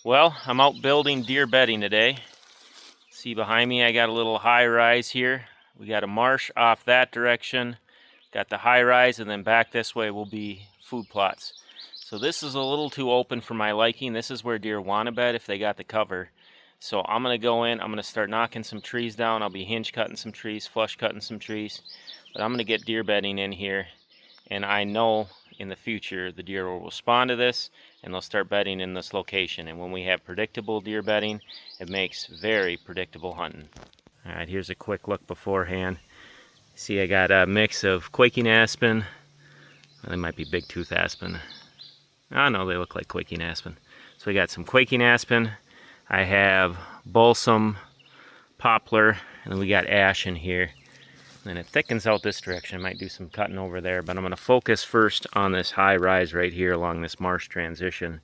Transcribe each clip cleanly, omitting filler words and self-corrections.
Well, I'm out building deer bedding today. See behind me I got a little high rise here. We got a marsh off that direction. Got the high rise, and then back this way will be food plots. So this is a little too open for my liking. This is where deer want to bed if they got the cover. So I'm going to go in, I'm going to start knocking some trees down. I'll be hinge cutting some trees, flush cutting some trees. But I'm going to get deer bedding in here. And I know in the future the deer will respond to this and they'll start bedding in this location. And when we have predictable deer bedding, it makes very predictable hunting. Alright, here's a quick look beforehand. See, I got a mix of quaking aspen. Well, they might be big tooth aspen. Oh no, they look like quaking aspen. So we got some quaking aspen. I have balsam, poplar, and then we got ash in here. And it thickens out this direction. I might do some cutting over there, but I'm going to focus first on this high rise right here along this marsh transition.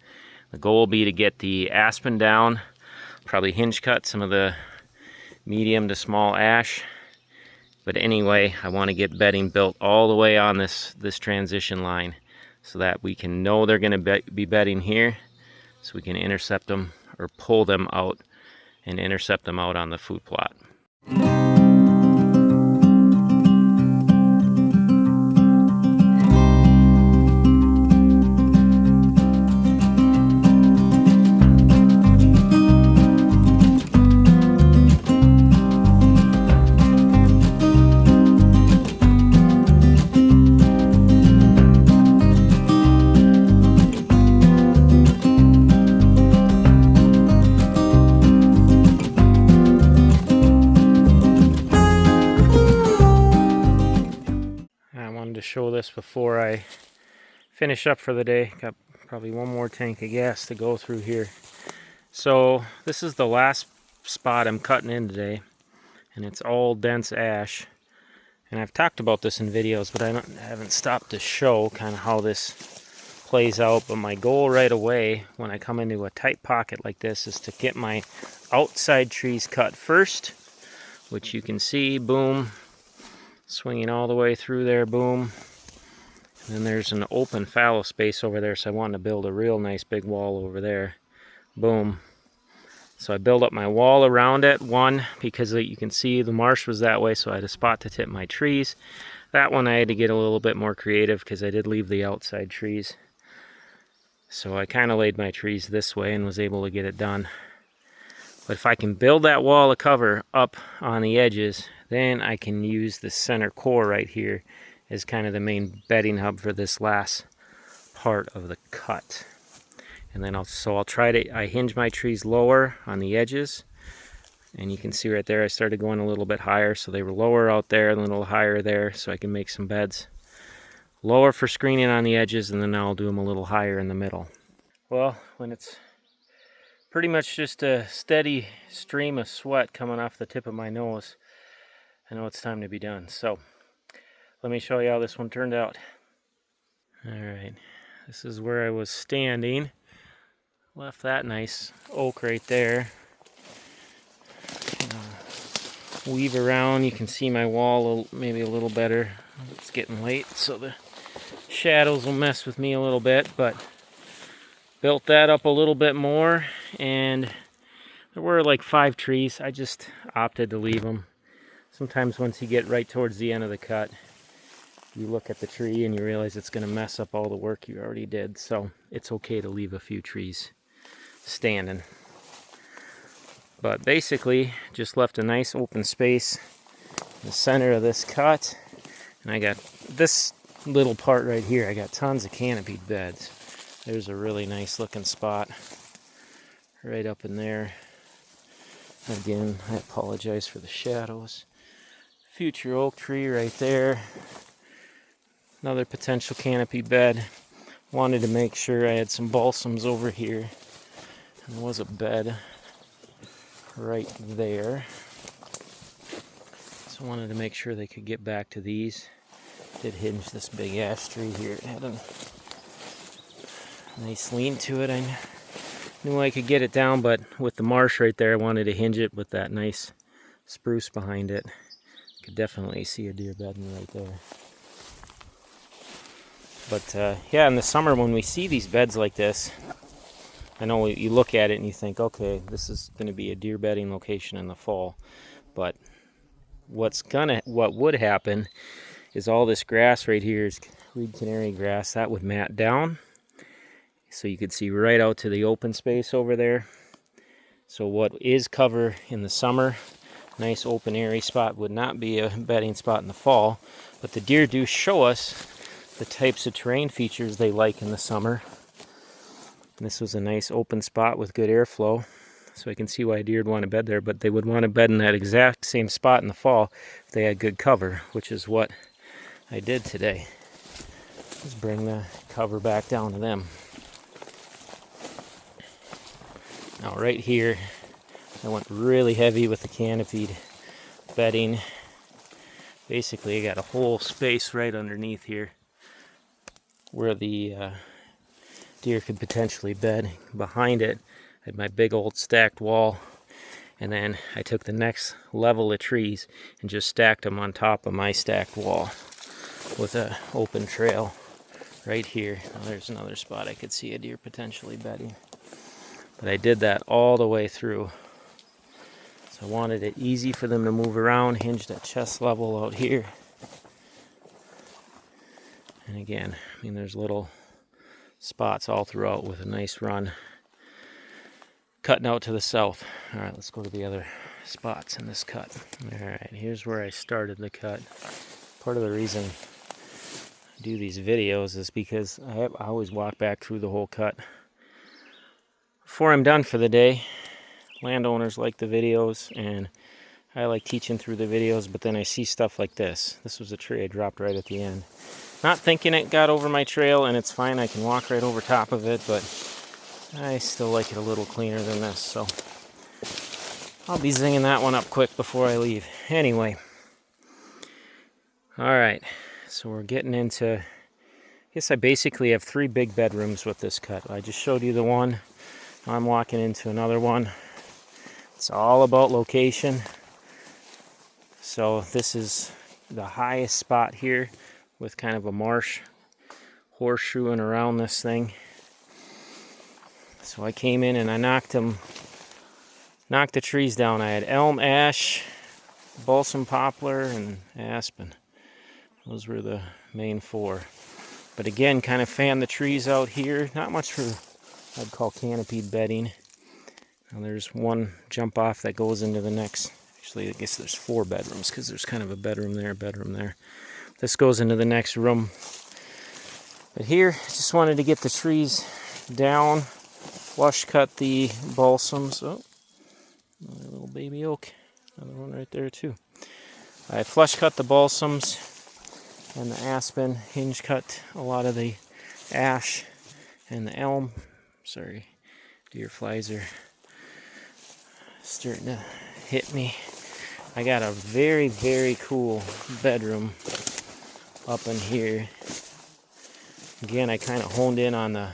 The goal will be to get the aspen down, probably hinge cut some of the medium to small ash. But anyway, I want to get bedding built all the way on this transition line so that we can know they're going to be bedding here, so we can intercept them or pull them out and intercept them out on the food plot. To show this before I finish up for the day. Got probably one more tank of gas to go through here. So this is the last spot I'm cutting in today, and it's all dense ash. And I've talked about this in videos, but I haven't stopped to show kind of how this plays out. But my goal right away when I come into a tight pocket like this is to get my outside trees cut first, which you can see, boom, swinging all the way through there, boom. And then there's an open fallow space over there, so I wanted to build a real nice big wall over there, boom. So I build up my wall around it, one, because you can see the marsh was that way, so I had a spot to tip my trees. That one I had to get a little bit more creative because I did leave the outside trees. So I kind of laid my trees this way and was able to get it done. But if I can build that wall of cover up on the edges, then I can use the center core right here as kind of the main bedding hub for this last part of the cut. And then I'll try to, I hinge my trees lower on the edges. And you can see right there, I started going a little bit higher, so they were lower out there, and a little higher there, so I can make some beds. Lower for screening on the edges, and then I'll do them a little higher in the middle. Well, when it's pretty much just a steady stream of sweat coming off the tip of my nose, I know it's time to be done. So let me show you how this one turned out. Alright, this is where I was standing. Left that nice oak right there. Weave around, you can see my wall maybe a little better. It's getting late, so the shadows will mess with me a little bit, but built that up a little bit more, and there were like 5 trees. I just opted to leave them. Sometimes once you get right towards the end of the cut, you look at the tree and you realize it's going to mess up all the work you already did, so it's okay to leave a few trees standing. But basically, just left a nice open space in the center of this cut, and I got this little part right here. I got tons of canopied beds. There's a really nice looking spot right up in there. Again, I apologize for the shadows. Future oak tree right there. Another potential canopy bed. Wanted to make sure I had some balsams over here. And there was a bed right there. So I wanted to make sure they could get back to these. Did hinge this big ash tree here. It had a nice lean to it. I knew I could get it down, but with the marsh right there, I wanted to hinge it with that nice spruce behind it. Could definitely see a deer bedding right there. But yeah, in the summer when we see these beds like this, I know you look at it and you think, okay, this is going to be a deer bedding location in the fall, but what would happen is all this grass right here is reed canary grass. That would mat down, so you could see right out to the open space over there. So what is cover in the summer, nice open airy spot, would not be a bedding spot in the fall. But the deer do show us the types of terrain features they like in the summer. And this was a nice open spot with good airflow, so I can see why deer would want to bed there. But they would want to bed in that exact same spot in the fall if they had good cover, which is what I did today. Just bring the cover back down to them. Now right here, I went really heavy with the canopied bedding. Basically, I got a whole space right underneath here where the deer could potentially bed. Behind it, I had my big old stacked wall, and then I took the next level of trees and just stacked them on top of my stacked wall with an open trail right here. Now there's another spot I could see a deer potentially bedding. But I did that all the way through. So I wanted it easy for them to move around, hinged at chest level out here. And again, I mean, there's little spots all throughout with a nice run cutting out to the south. All right, let's go to the other spots in this cut. All right, here's where I started the cut. Part of the reason I do these videos is because I always walk back through the whole cut before I'm done for the day. Landowners like the videos, and I like teaching through the videos, but then I see stuff like this. This was a tree I dropped right at the end. Not thinking it got over my trail, and it's fine, I can walk right over top of it, but I still like it a little cleaner than this, so I'll be zinging that one up quick before I leave. Anyway, alright, so we're getting into, I guess I basically have 3 big bedrooms with this cut. I just showed you the one. Now I'm walking into another one. It's all about location. So this is the highest spot here with kind of a marsh horseshoeing around this thing. So I came in and I knocked the trees down. I had elm, ash, balsam poplar, and aspen. Those were the main 4. But again, kind of fanned the trees out here. Not much for, I'd call canopied bedding. Now there's one jump off that goes into the next. Actually, I guess there's 4 bedrooms because there's kind of a bedroom there, bedroom there. This goes into the next room. But here, just wanted to get the trees down, flush cut the balsams. Oh, another little baby oak. Another one right there too. I flush cut the balsams and the aspen, hinge cut a lot of the ash and the elm. Sorry, deer flies are starting to hit me. I got a very, very cool bedroom up in here. Again, I kind of honed in on the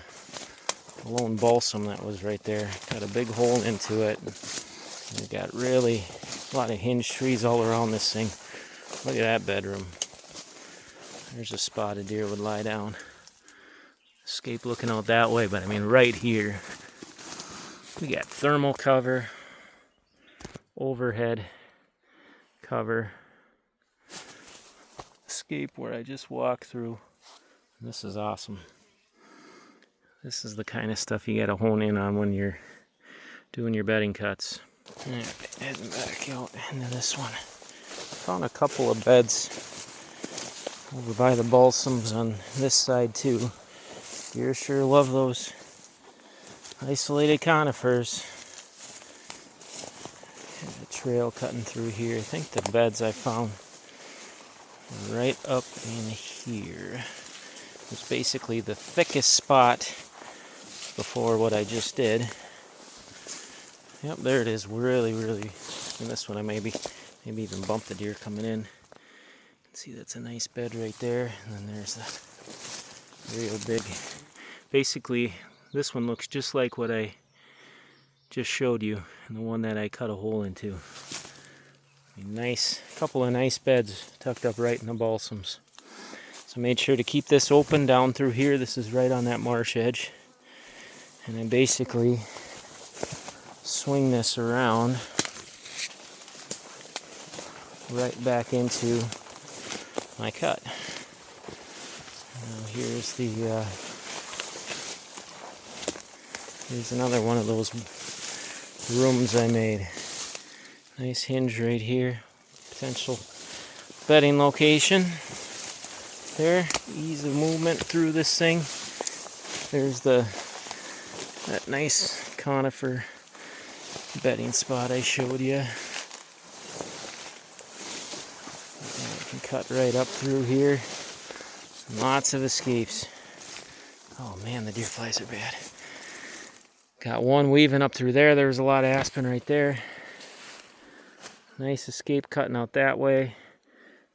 lone balsam that was right there. Got a big hole into it. And we got really a lot of hinge trees all around this thing. Look at that bedroom. There's a spot a deer would lie down. Escape looking out that way, but I mean right here. We got thermal cover, overhead cover, escape where I just walked through. This is awesome. This is the kind of stuff you gotta hone in on when you're doing your bedding cuts. Alright, heading back out into this one. Found a couple of beds over by the balsams on this side too. Deer sure love those isolated conifers. There's a trail cutting through here. I think the beds I found were right up in here. It's basically the thickest spot before what I just did. Yep, there it is. Really, really. In this one, I maybe even bumped the deer coming in. You can see that's a nice bed right there. And then there's the real big. Basically, this one looks just like what I just showed you, and the one that I cut a hole into. Nice, couple of nice beds tucked up right in the balsams. So made sure to keep this open down through here. This is right on that marsh edge. And I basically swing this around right back into my cut. Now here's another one of those rooms I made. Nice hinge right here. Potential bedding location. There, ease of movement through this thing. There's that nice conifer bedding spot I showed you. And I can cut right up through here. Lots of escapes. Oh man, the deer flies are bad. Got one weaving up through there. There was a lot of aspen right there. Nice escape cutting out that way.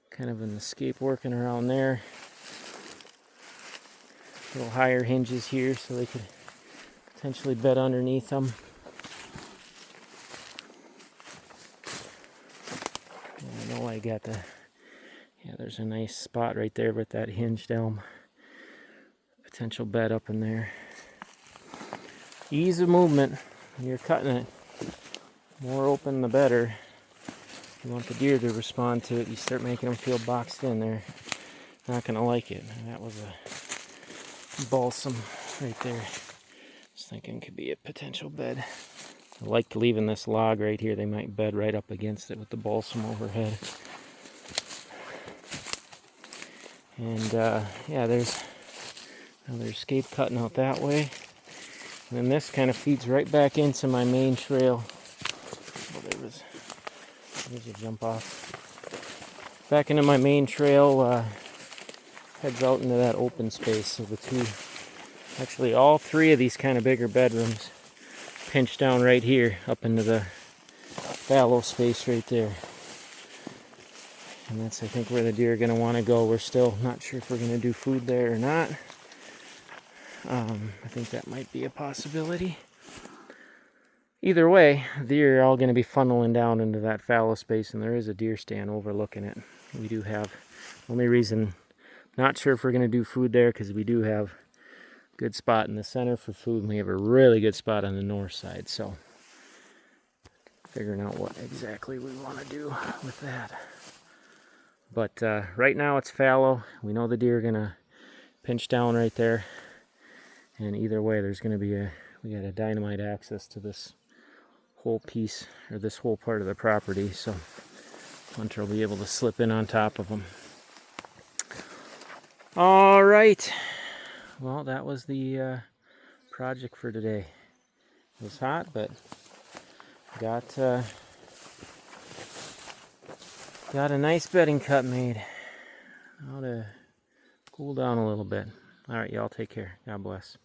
Kind of an escape working around there. Little higher hinges here so they could potentially bed underneath them. And I know I got there's a nice spot right there with that hinged elm. Potential bed up in there. Ease of movement when you're cutting it. More open the better. You want the deer to respond to it. You start making them feel boxed in, they're not going to like it. And that was a balsam right there. Just thinking it could be a potential bed. I like leaving this log right here. They might bed right up against it with the balsam overhead. And yeah, there's another escape cutting out that way. And then this kind of feeds right back into my main trail. Oh, there's a jump off. Back into my main trail, heads out into that open space. So actually all three of these kind of bigger bedrooms pinch down right here up into the fallow space right there. And that's, I think, where the deer are going to want to go. We're still not sure if we're going to do food there or not. I think that might be a possibility. Either way, deer are all going to be funneling down into that fallow space, and there is a deer stand overlooking it. We do have, only reason, not sure if we're going to do food there, because we do have a good spot in the center for food, and we have a really good spot on the north side, so figuring out what exactly we want to do with that. But right now it's fallow. We know the deer are going to pinch down right there, and either way there's going to be we got a dynamite access to this whole piece, or this whole part of the property, so Hunter will be able to slip in on top of them. All right, well, that was the project for today. It was hot, but got a nice bedding cut made. Now to cool down a little bit. All right, y'all take care. God bless.